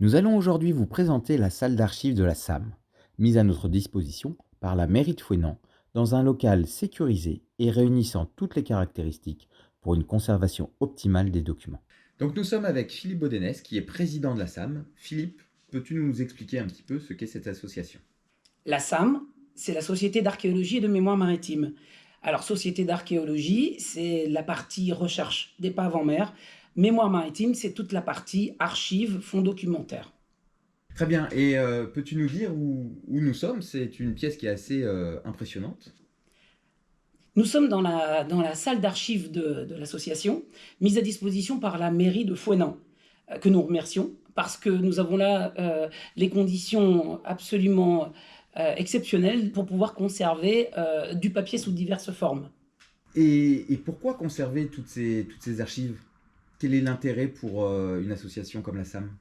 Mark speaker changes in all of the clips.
Speaker 1: Nous allons aujourd'hui vous présenter la salle d'archives de la SAM, mise à notre disposition par la mairie de Fouesnant, dans un local sécurisé et réunissant toutes les caractéristiques pour une conservation optimale des documents. Donc nous sommes avec Philippe Baudenès, qui est président de la SAM. Philippe, peux-tu nous expliquer un petit peu ce qu'est cette association?
Speaker 2: La SAM, c'est la Société d'archéologie et de mémoire maritime. Alors, Société d'archéologie, c'est la partie recherche d'épaves en mer. Mémoire maritime, c'est toute la partie archives, fonds documentaires.
Speaker 1: Très bien, et peux-tu nous dire où nous sommes? C'est une pièce qui est assez impressionnante.
Speaker 2: Nous sommes dans la salle d'archives de l'association, mise à disposition par la mairie de Fouesnant, que nous remercions, parce que nous avons là les conditions absolument exceptionnelles pour pouvoir conserver du papier sous diverses formes.
Speaker 1: Et pourquoi conserver toutes ces archives? Quel est l'intérêt pour une association comme la SAM?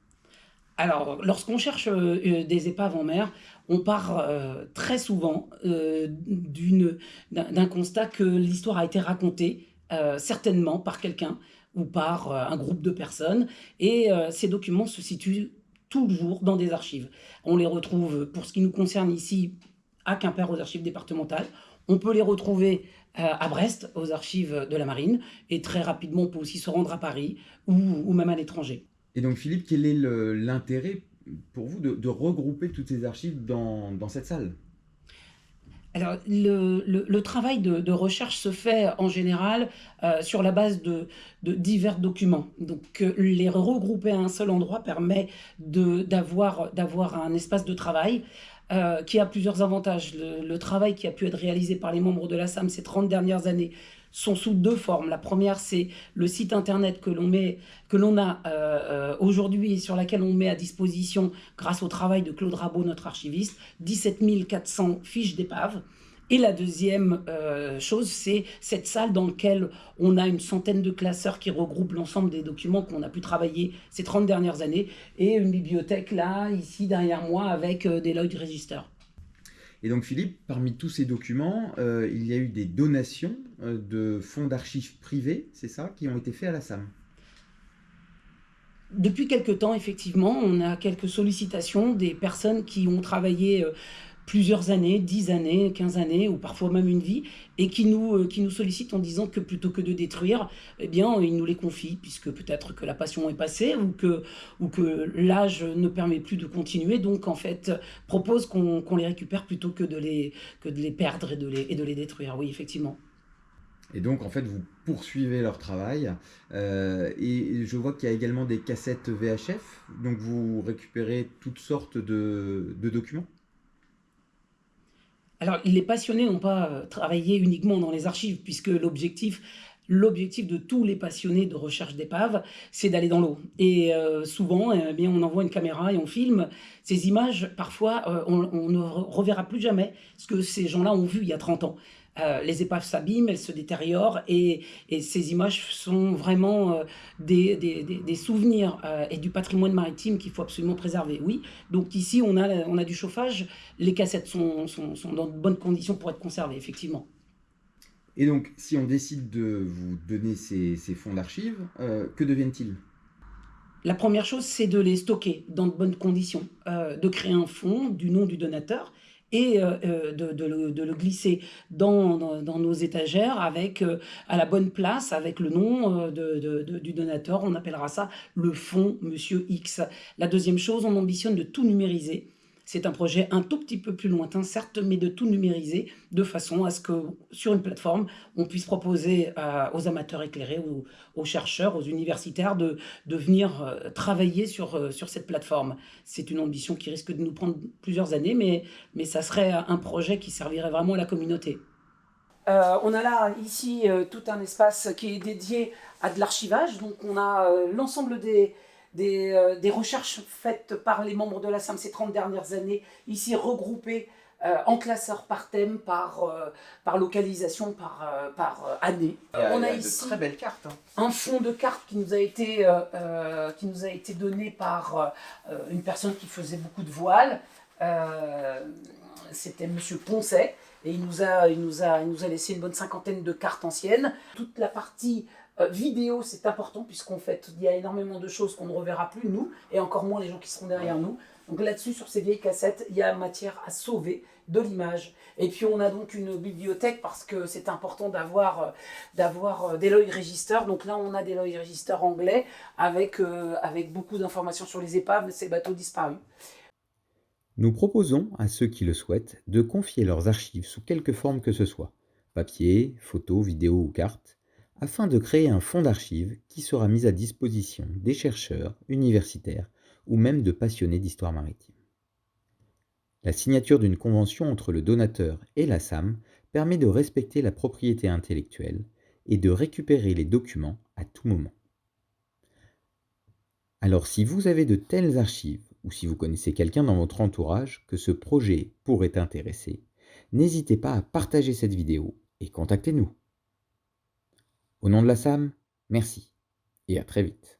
Speaker 2: Alors, lorsqu'on cherche des épaves en mer, on part très souvent d'un constat que l'histoire a été racontée, certainement par quelqu'un ou par un groupe de personnes, et ces documents se situent toujours dans des archives. On les retrouve, pour ce qui nous concerne ici, à Quimper, aux archives départementales. On peut les retrouver à Brest, aux archives de la Marine, et très rapidement, on peut aussi se rendre à Paris ou même à l'étranger.
Speaker 1: Et donc Philippe, quel est l'intérêt pour vous de regrouper toutes ces archives dans cette salle?
Speaker 2: Alors, le travail de recherche se fait en général sur la base de divers documents. Donc, les regrouper à un seul endroit permet d'avoir un espace de travail qui a plusieurs avantages. Le travail qui a pu être réalisé par les membres de la SAM ces 30 dernières années sont sous deux formes. La première, c'est le site internet que l'on a aujourd'hui et sur laquelle on met à disposition, grâce au travail de Claude Rabot, notre archiviste, 17 400 fiches d'épave. Et la deuxième chose, c'est cette salle dans laquelle on a une centaine de classeurs qui regroupent l'ensemble des documents qu'on a pu travailler ces 30 dernières années, et une bibliothèque là, ici derrière moi, avec des Lloyd Register.
Speaker 1: Et donc Philippe, parmi tous ces documents, il y a eu des donations de fonds d'archives privés, c'est ça, qui ont été faits à la SAM.
Speaker 2: Depuis quelque temps, effectivement, on a quelques sollicitations des personnes qui ont travaillé plusieurs années, 10 années, 15 années, ou parfois même une vie, et qui nous sollicitent en disant que plutôt que de détruire, eh bien, ils nous les confient, puisque peut-être que la passion est passée, ou que l'âge ne permet plus de continuer, donc en fait, propose qu'on les récupère plutôt que de les perdre et de les détruire. Oui, effectivement.
Speaker 1: Et donc en fait, vous poursuivez leur travail. Et je vois qu'il y a également des cassettes VHF, donc vous récupérez toutes sortes de documents.
Speaker 2: Alors, les passionnés n'ont pas travaillé uniquement dans les archives, puisque l'objectif de tous les passionnés de recherche d'épave, c'est d'aller dans l'eau. Et souvent, eh bien, on envoie une caméra et on filme. Ces images, parfois, on ne reverra plus jamais ce que ces gens-là ont vu il y a 30 ans. Les épaves s'abîment, elles se détériorent, et ces images sont vraiment des souvenirs et du patrimoine maritime qu'il faut absolument préserver. Oui, donc ici on a du chauffage, les cassettes sont dans de bonnes conditions pour être conservées, effectivement.
Speaker 1: Et donc, si on décide de vous donner ces fonds d'archives, que deviennent-ils?
Speaker 2: La première chose, c'est de les stocker dans de bonnes conditions, de créer un fonds du nom du donateur, et de le glisser dans nos étagères avec, à la bonne place, avec le nom du donateur. On appellera ça le fonds Monsieur X. La deuxième chose, on ambitionne de tout numériser. C'est un projet un tout petit peu plus lointain, certes, mais de tout numériser de façon à ce que, sur une plateforme, on puisse proposer aux amateurs éclairés, aux chercheurs, aux universitaires de venir travailler sur cette plateforme. C'est une ambition qui risque de nous prendre plusieurs années, mais ça serait un projet qui servirait vraiment à la communauté. On a là, ici, tout un espace qui est dédié à de l'archivage. Donc, on a l'ensemble des recherches faites par les membres de la SAM ces 30 dernières années, ici regroupées en classeurs par thème, par localisation, par année. On a ici
Speaker 1: très belles cartes, hein.
Speaker 2: un fond de cartes qui nous a été donné par une personne qui faisait beaucoup de voile. C'était Monsieur Poncet, et il nous a laissé une bonne cinquantaine de cartes anciennes. Toute la partie Vidéo, c'est important puisqu'en fait, il y a énormément de choses qu'on ne reverra plus, nous, et encore moins les gens qui seront derrière nous. Donc là-dessus, sur ces vieilles cassettes, il y a matière à sauver de l'image. Et puis on a donc une bibliothèque parce que c'est important d'avoir des Lloyd Register. Donc là, on a des Lloyd Register anglais avec beaucoup d'informations sur les épaves, ces bateaux disparus.
Speaker 1: Nous proposons à ceux qui le souhaitent de confier leurs archives sous quelque forme que ce soit, papier, photo, vidéo ou carte, afin de créer un fonds d'archives qui sera mis à disposition des chercheurs, universitaires ou même de passionnés d'histoire maritime. La signature d'une convention entre le donateur et la SAM permet de respecter la propriété intellectuelle et de récupérer les documents à tout moment. Alors si vous avez de telles archives ou si vous connaissez quelqu'un dans votre entourage que ce projet pourrait intéresser, n'hésitez pas à partager cette vidéo et contactez-nous. Au nom de la SAM, merci et à très vite.